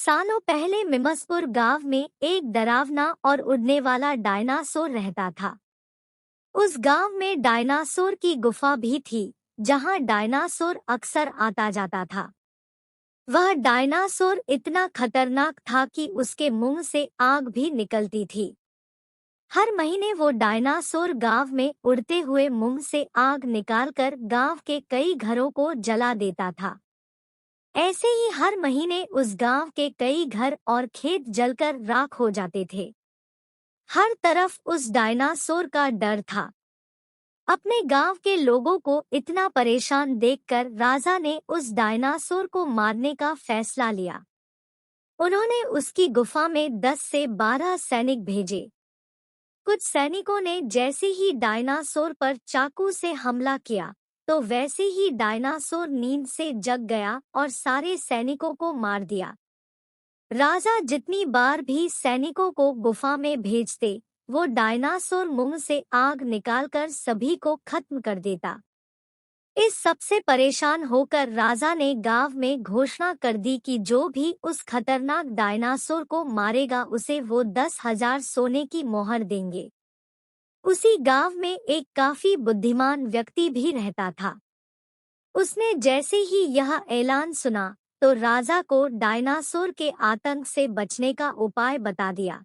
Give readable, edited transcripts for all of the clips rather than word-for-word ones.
सालों पहले मिमसपुर गांव में एक डरावना और उड़ने वाला डायनासोर रहता था। उस गांव में डायनासोर की गुफा भी थी, जहां डायनासोर अक्सर आता जाता था। वह डायनासोर इतना खतरनाक था कि उसके मुंह से आग भी निकलती थी। हर महीने वो डायनासोर गांव में उड़ते हुए मुंह से आग निकालकर गांव के कई घरों को जला देता था। ऐसे ही हर महीने उस गांव के कई घर और खेत जलकर राख हो जाते थे। हर तरफ उस डायनासोर का डर था। अपने गांव के लोगों को इतना परेशान देखकर राजा ने उस डायनासोर को मारने का फैसला लिया। उन्होंने उसकी गुफा में 10 से 12 सैनिक भेजे। कुछ सैनिकों ने जैसे ही डायनासोर पर चाकू से हमला किया, तो वैसे ही डायनासोर नींद से जग गया और सारे सैनिकों को मार दिया। राजा जितनी बार भी सैनिकों को गुफा में भेजते, वो डायनासोर मुंह से आग निकालकर सभी को खत्म कर देता। इस सबसे परेशान होकर राजा ने गांव में घोषणा कर दी कि जो भी उस खतरनाक डायनासोर को मारेगा उसे वो 10,000 सोने की मोहर देंगे। उसी गांव में एक काफी बुद्धिमान व्यक्ति भी रहता था। उसने जैसे ही यह ऐलान सुना, तो राजा को डायनासोर के आतंक से बचने का उपाय बता दिया।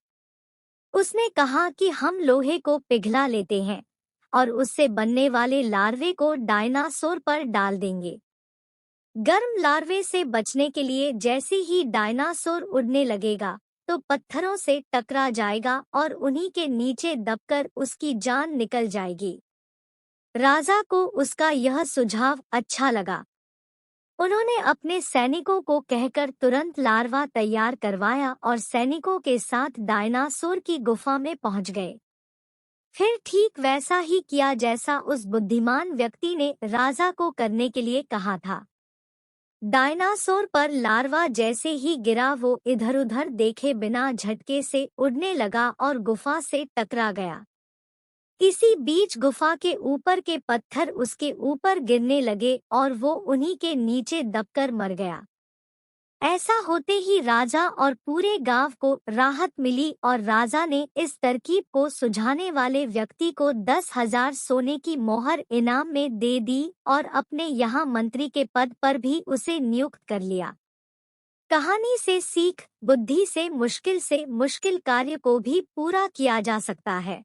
उसने कहा कि हम लोहे को पिघला लेते हैं और उससे बनने वाले लार्वे को डायनासोर पर डाल देंगे। गर्म लार्वे से बचने के लिए जैसे ही डायनासोर उड़ने लगेगा, तो पत्थरों से टकरा जाएगा और उन्हीं के नीचे दबकर उसकी जान निकल जाएगी। राजा को उसका यह सुझाव अच्छा लगा। उन्होंने अपने सैनिकों को कहकर तुरंत लार्वा तैयार करवाया और सैनिकों के साथ डायनासोर की गुफा में पहुंच गए। फिर ठीक वैसा ही किया जैसा उस बुद्धिमान व्यक्ति ने राजा को करने के लिए कहा था। डायनासोर पर लार्वा जैसे ही गिरा, वो इधर-उधर देखे बिना झटके से उड़ने लगा और गुफा से टकरा गया। इसी बीच गुफा के ऊपर के पत्थर उसके ऊपर गिरने लगे और वो उन्हीं के नीचे दबकर मर गया। ऐसा होते ही राजा और पूरे गांव को राहत मिली और राजा ने इस तरकीब को सुझाने वाले व्यक्ति को 10,000 सोने की मोहर इनाम में दे दी और अपने यहाँ मंत्री के पद पर भी उसे नियुक्त कर लिया। कहानी से सीख, बुद्धि से मुश्किल कार्य को भी पूरा किया जा सकता है।